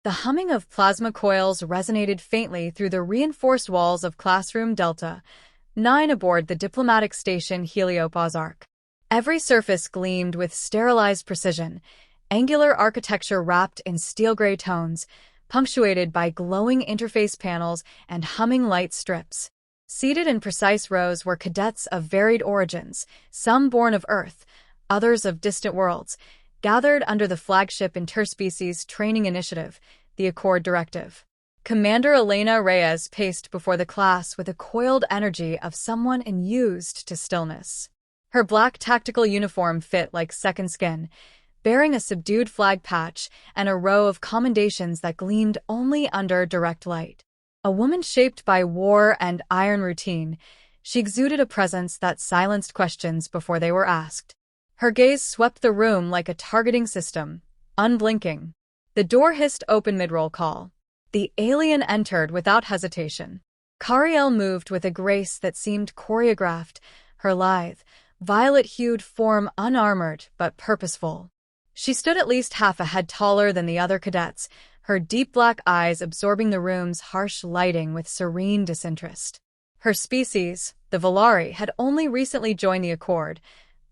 The humming of plasma coils resonated faintly through the reinforced walls of Classroom Delta 9 aboard the diplomatic station Heliopause-Arc. Every surface gleamed with sterilized precision, angular architecture wrapped in steel-gray tones, punctuated by glowing interface panels and humming light strips. Seated in precise rows were cadets of varied origins, some born of Earth, others of distant worlds, gathered under the flagship Interspecies Training Initiative, the Accord Directive. Commander Elena Reyes paced before the class with the coiled energy of someone enused to stillness. Her black tactical uniform fit like second skin, bearing a subdued flag patch and a row of commendations that gleamed only under direct light. A woman shaped by war and iron routine, she exuded a presence that silenced questions before they were asked. Her gaze swept the room like a targeting system, unblinking. The door hissed open mid-roll call. The alien entered without hesitation. Cariel moved with a grace that seemed choreographed, her lithe, violet-hued form unarmored but purposeful. She stood at least half a head taller than the other cadets, her deep black eyes absorbing the room's harsh lighting with serene disinterest. Her species, the Volari, had only recently joined the Accord,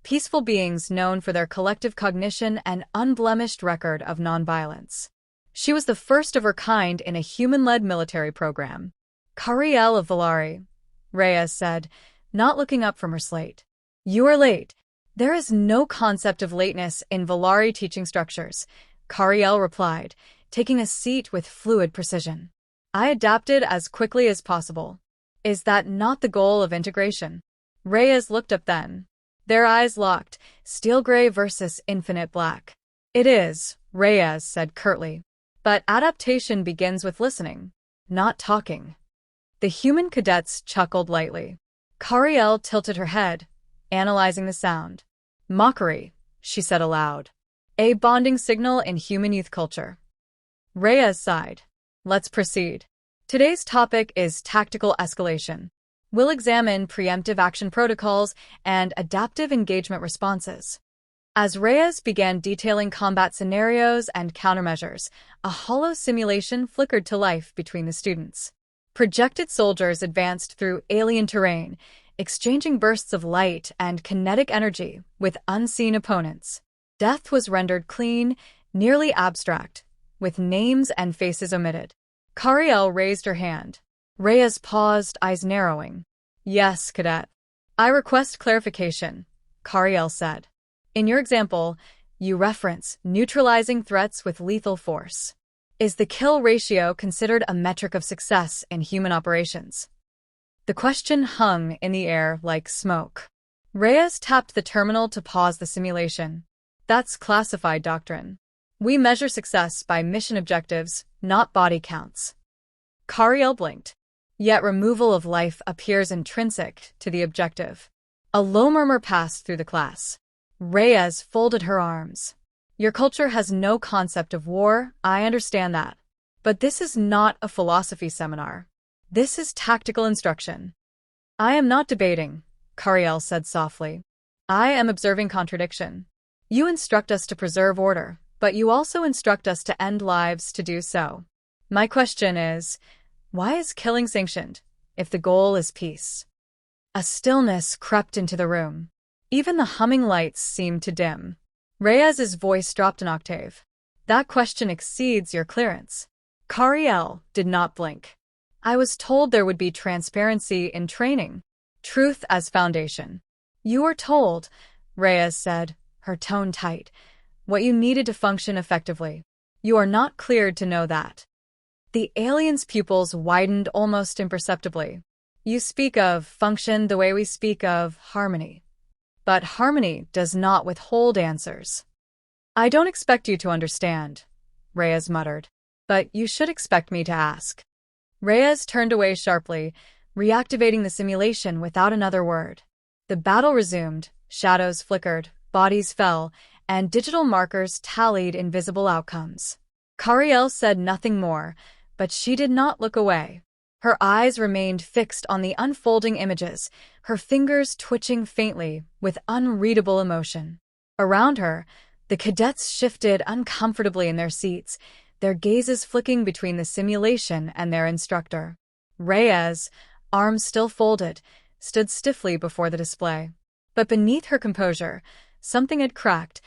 peaceful beings known for their collective cognition and unblemished record of nonviolence. She was the first of her kind in a human-led military program. Cariel of Volari, Reyes said, not looking up from her slate. You are late. There is no concept of lateness in Volari teaching structures, Cariel replied, taking a seat with fluid precision. I adapted as quickly as possible. Is that not the goal of integration? Reyes looked up then. Their eyes locked, steel gray versus infinite black. It is, Reyes said curtly. But adaptation begins with listening, not talking. The human cadets chuckled lightly. Cariel tilted her head, analyzing the sound. Mockery, she said aloud. A bonding signal in human youth culture. Reyes sighed. Let's proceed. Today's topic is tactical escalation. We'll examine preemptive action protocols and adaptive engagement responses. As Reyes began detailing combat scenarios and countermeasures, a hollow simulation flickered to life between the students. Projected soldiers advanced through alien terrain, exchanging bursts of light and kinetic energy with unseen opponents. Death was rendered clean, nearly abstract, with names and faces omitted. Cariel raised her hand. Reyes paused, eyes narrowing. Yes, cadet. I request clarification, Cariel said. In your example, you reference neutralizing threats with lethal force. Is the kill ratio considered a metric of success in human operations? The question hung in the air like smoke. Reyes tapped the terminal to pause the simulation. That's classified doctrine. We measure success by mission objectives, not body counts. Cariel blinked. Yet removal of life appears intrinsic to the objective. A low murmur passed through the class. Reyes folded her arms. Your culture has no concept of war, I understand that. But this is not a philosophy seminar. This is tactical instruction. I am not debating, Cariel said softly. I am observing contradiction. You instruct us to preserve order, but you also instruct us to end lives to do so. My question is, why is killing sanctioned, if the goal is peace? A stillness crept into the room. Even the humming lights seemed to dim. Reyes's voice dropped an octave. That question exceeds your clearance. Cariel did not blink. I was told there would be transparency in training. Truth as foundation. You were told, Reyes said, her tone tight, what you needed to function effectively. You are not cleared to know that. The alien's pupils widened almost imperceptibly. You speak of function the way we speak of harmony. But harmony does not withhold answers. I don't expect you to understand, Reyes muttered. But you should expect me to ask. Reyes turned away sharply, reactivating the simulation without another word. The battle resumed, shadows flickered, bodies fell, and digital markers tallied invisible outcomes. Cariel said nothing more, but she did not look away. Her eyes remained fixed on the unfolding images, her fingers twitching faintly with unreadable emotion. Around her, the cadets shifted uncomfortably in their seats, their gazes flicking between the simulation and their instructor. Reyes, arms still folded, stood stiffly before the display. But beneath her composure, something had cracked,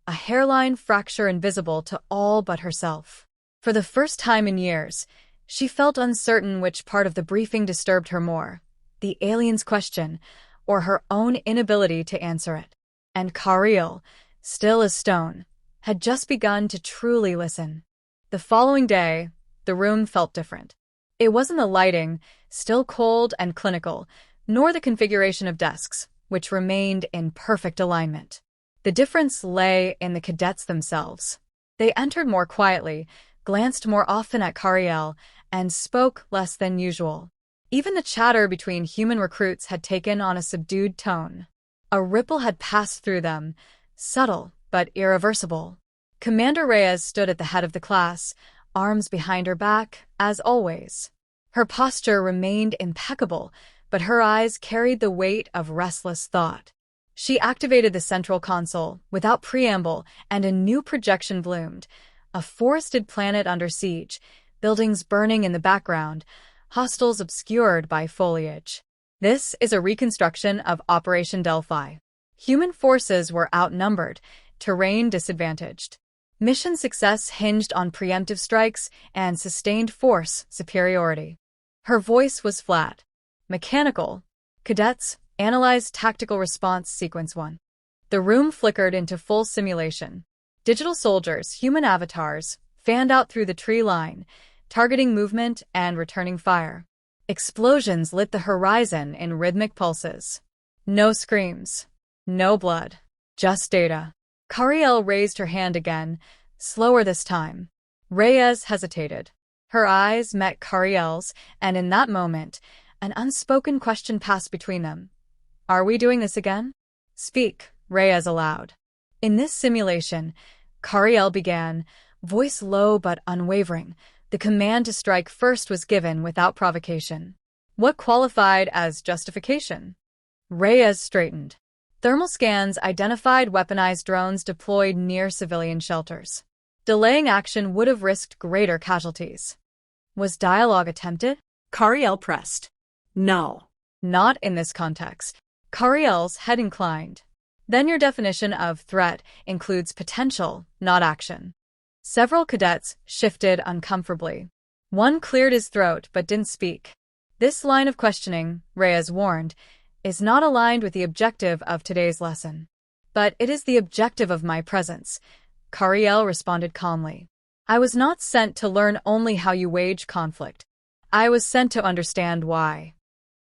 a hairline fracture invisible to all but herself. For the first time in years, she felt uncertain which part of the briefing disturbed her more, the alien's question, or her own inability to answer it. And Cariel, still as stone, had just begun to truly listen. The following day, the room felt different. It wasn't the lighting, still cold and clinical, nor the configuration of desks, which remained in perfect alignment. The difference lay in the cadets themselves. They entered more quietly, glanced more often at Cariel, and spoke less than usual. Even the chatter between human recruits had taken on a subdued tone. A ripple had passed through them, subtle but irreversible. Commander Reyes stood at the head of the class, arms behind her back, as always. Her posture remained impeccable, but her eyes carried the weight of restless thought. She activated the central console, without preamble, and a new projection bloomed. A forested planet under siege, buildings burning in the background, hostiles obscured by foliage. This is a reconstruction of Operation Delphi. Human forces were outnumbered, terrain disadvantaged. Mission success hinged on preemptive strikes and sustained force superiority. Her voice was flat, mechanical. Cadets, analyze tactical response sequence 1. The room flickered into full simulation. Digital soldiers, human avatars, fanned out through the tree line, targeting movement and returning fire. Explosions lit the horizon in rhythmic pulses. No screams, no blood, just data. Cariel raised her hand again, slower this time. Reyes hesitated. Her eyes met Cariel's, and in that moment, an unspoken question passed between them. Are we doing this again? Speak, Reyes allowed. In this simulation, Cariel began, voice low but unwavering. The command to strike first was given without provocation. What qualified as justification? Reyes straightened. Thermal scans identified weaponized drones deployed near civilian shelters. Delaying action would have risked greater casualties. Was dialogue attempted? Cariel pressed. No. Not in this context. Cariel's head inclined. Then your definition of threat includes potential, not action. Several cadets shifted uncomfortably. One cleared his throat but didn't speak. This line of questioning, Reyes warned, is not aligned with the objective of today's lesson. But it is the objective of my presence, Cariel responded calmly. I was not sent to learn only how you wage conflict. I was sent to understand why.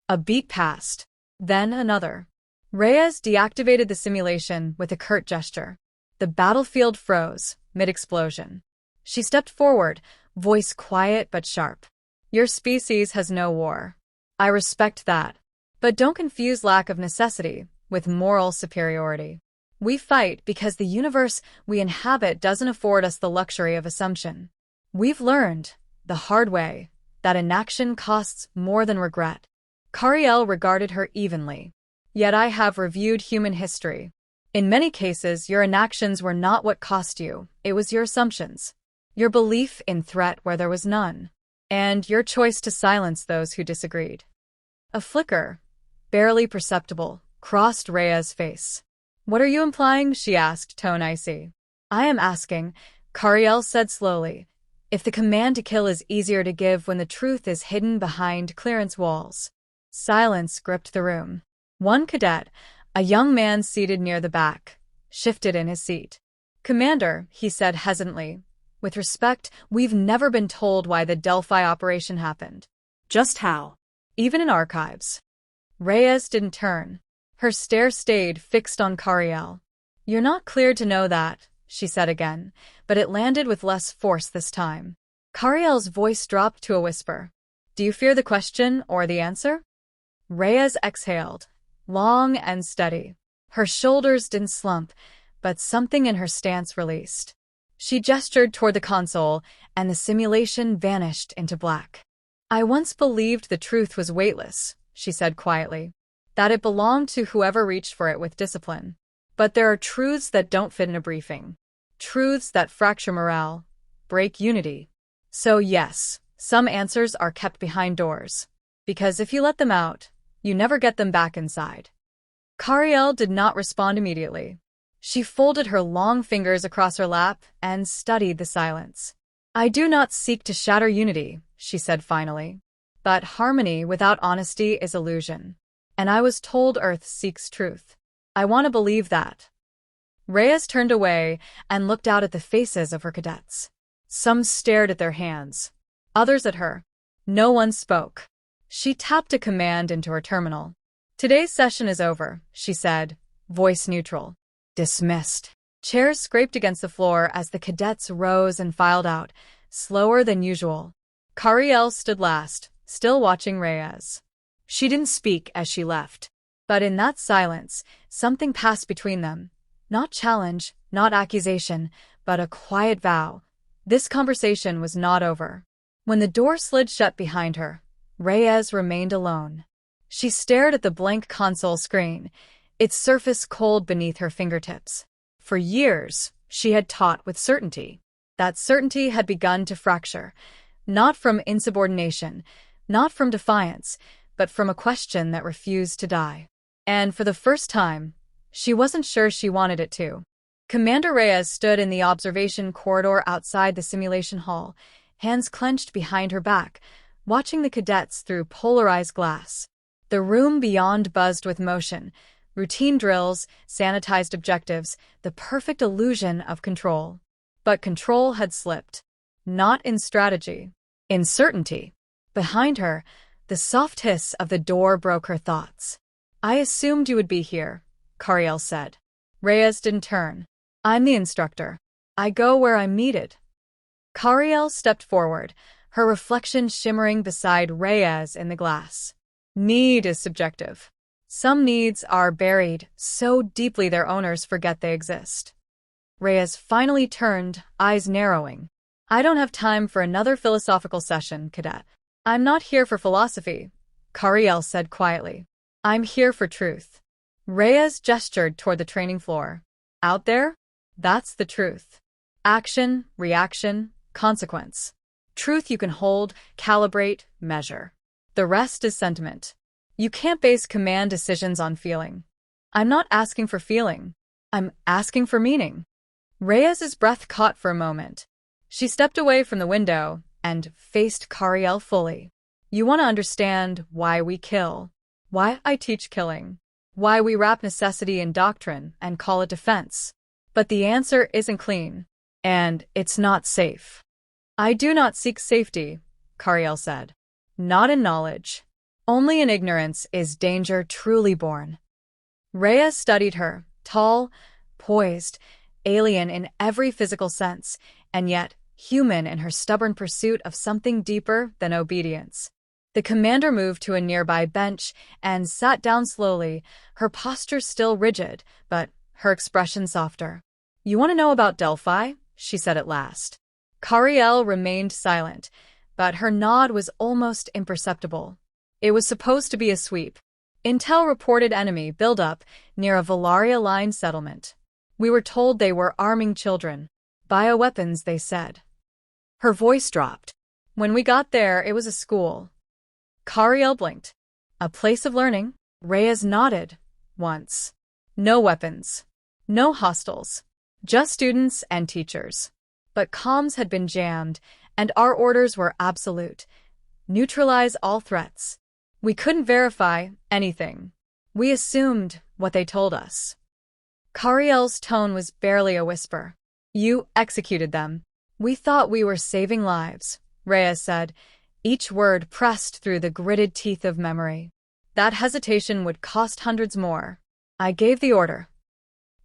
A beat passed. Then another. Reyes deactivated the simulation with a curt gesture. The battlefield froze, mid-explosion. She stepped forward, voice quiet but sharp. Your species has no war. I respect that. But don't confuse lack of necessity with moral superiority. We fight because the universe we inhabit doesn't afford us the luxury of assumption. We've learned, the hard way, that inaction costs more than regret. Cariel regarded her evenly. Yet I have reviewed human history. In many cases, your inactions were not what cost you, it was your assumptions. Your belief in threat where there was none. And your choice to silence those who disagreed. A flicker, barely perceptible, crossed Rhea's face. What are you implying? She asked, tone icy. I am asking, Cariel said slowly, if the command to kill is easier to give when the truth is hidden behind clearance walls. Silence gripped the room. One cadet, a young man seated near the back, shifted in his seat. Commander, he said hesitantly, with respect, we've never been told why the Delphi operation happened. Just how? Even in archives. Reyes didn't turn. Her stare stayed fixed on Cariel. You're not cleared to know that, she said again, but it landed with less force this time. Cariel's voice dropped to a whisper. Do you fear the question or the answer? Reyes exhaled, long and steady. Her shoulders didn't slump, but something in her stance released. She gestured toward the console, and the simulation vanished into black. I once believed the truth was weightless, she said quietly, that it belonged to whoever reached for it with discipline. But there are truths that don't fit in a briefing. Truths that fracture morale. break unity. So yes, some answers are kept behind doors. Because if you let them out, you never get them back inside. Cariel did not respond immediately. She folded her long fingers across her lap and studied the silence. I do not seek to shatter unity, she said finally. But harmony without honesty is illusion. And I was told Earth seeks truth. I want to believe that. Reyes turned away and looked out at the faces of her cadets. Some stared at their hands, others at her. No one spoke. She tapped a command into her terminal. Today's session is over, she said, voice neutral. Dismissed. Chairs scraped against the floor as the cadets rose and filed out, slower than usual. Cariel stood last, still watching Reyes. She didn't speak as she left. But in that silence, something passed between them. Not challenge, not accusation, but a quiet vow. This conversation was not over. When the door slid shut behind her, Reyes remained alone. She stared at the blank console screen, its surface cold beneath her fingertips. For years, she had taught with certainty. That certainty had begun to fracture, not from insubordination, not from defiance, but from a question that refused to die. And for the first time, she wasn't sure she wanted it to. Commander Reyes stood in the observation corridor outside the simulation hall, hands clenched behind her back, watching the cadets through polarized glass. The room beyond buzzed with motion, routine drills, sanitized objectives, the perfect illusion of control. But control had slipped. Not in strategy, in certainty. Behind her, the soft hiss of the door broke her thoughts. I assumed you would be here, Cariel said. Reyes didn't turn. I'm the instructor. I go where I'm needed. Cariel stepped forward, her reflection shimmering beside Reyes in the glass. Need is subjective. Some needs are buried so deeply their owners forget they exist. Reyes finally turned, eyes narrowing. I don't have time for another philosophical session, cadet. I'm not here for philosophy, Cariel said quietly. I'm here for truth. Reyes gestured toward the training floor. Out there? That's the truth. Action, reaction, consequence. Truth you can hold, calibrate, measure. The rest is sentiment. You can't base command decisions on feeling. I'm not asking for feeling. I'm asking for meaning. Reyes's breath caught for a moment. She stepped away from the window and faced Cariel fully. You want to understand why we kill. Why I teach killing. Why we wrap necessity in doctrine and call it defense. But the answer isn't clean. And it's not safe. I do not seek safety, Cariel said. Not in knowledge. Only in ignorance is danger truly born. Reyes studied her, tall, poised, alien in every physical sense, and yet human in her stubborn pursuit of something deeper than obedience. The commander moved to a nearby bench and sat down slowly, her posture still rigid, but her expression softer. You want to know about Delphi? She said at last. Cariel remained silent, but her nod was almost imperceptible. It was supposed to be a sweep. Intel reported enemy buildup near a Valaria line settlement. We were told they were arming children. Bioweapons, they said. Her voice dropped. When we got there, it was a school. Cariel blinked. A place of learning? Reyes nodded. Once. No weapons. No hostiles. Just students and teachers. But comms had been jammed, and our orders were absolute. Neutralize all threats. We couldn't verify anything. We assumed what they told us. Cariel's tone was barely a whisper. You executed them. We thought we were saving lives, Reyes said, each word pressed through the gritted teeth of memory. That hesitation would cost hundreds more. I gave the order.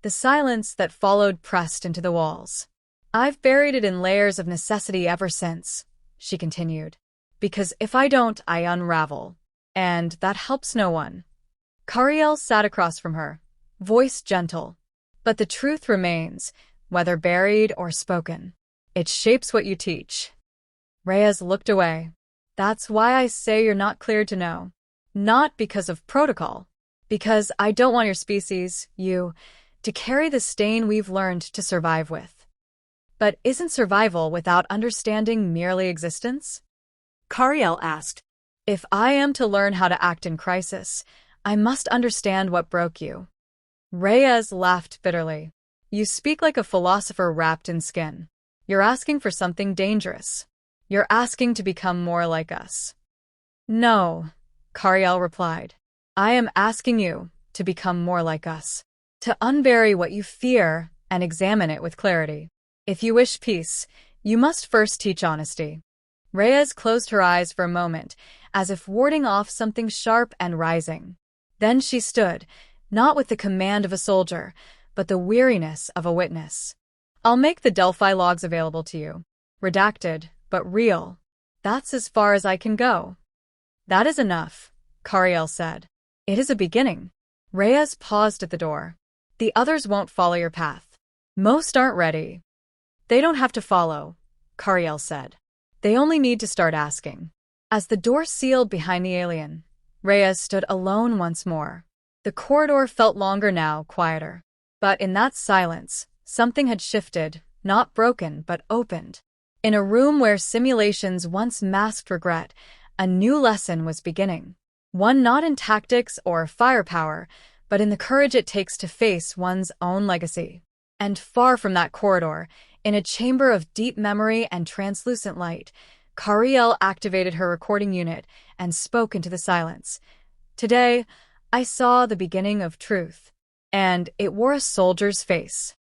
The silence that followed pressed into the walls. I've buried it in layers of necessity ever since, she continued. Because if I don't, I unravel. And that helps no one. Cariel sat across from her, voice gentle. But the truth remains, whether buried or spoken. It shapes what you teach. Reyes looked away. That's why I say you're not cleared to know. Not because of protocol. Because I don't want your species, you, to carry the stain we've learned to survive with. But isn't survival without understanding merely existence? Cariel asked. If I am to learn how to act in crisis, I must understand what broke you. Reyes laughed bitterly. You speak like a philosopher wrapped in skin. You're asking for something dangerous. You're asking to become more like us. No, Cariel replied. I am asking you to become more like us, to unbury what you fear and examine it with clarity. If you wish peace, you must first teach honesty. Reyes closed her eyes for a moment, as if warding off something sharp and rising. Then she stood, not with the command of a soldier, but the weariness of a witness. I'll make the Delphi logs available to you. Redacted, but real. That's as far as I can go. That is enough, Cariel said. It is a beginning. Reyes paused at the door. The others won't follow your path. Most aren't ready. They don't have to follow, Cariel said. They only need to start asking. As the door sealed behind the alien, Reyes stood alone once more. The corridor felt longer now, quieter. But in that silence, something had shifted, not broken, but opened. In a room where simulations once masked regret, a new lesson was beginning. One not in tactics or firepower, but in the courage it takes to face one's own legacy. And far from that corridor, in a chamber of deep memory and translucent light, Cariel activated her recording unit and spoke into the silence. Today, I saw the beginning of truth, and it wore a soldier's face.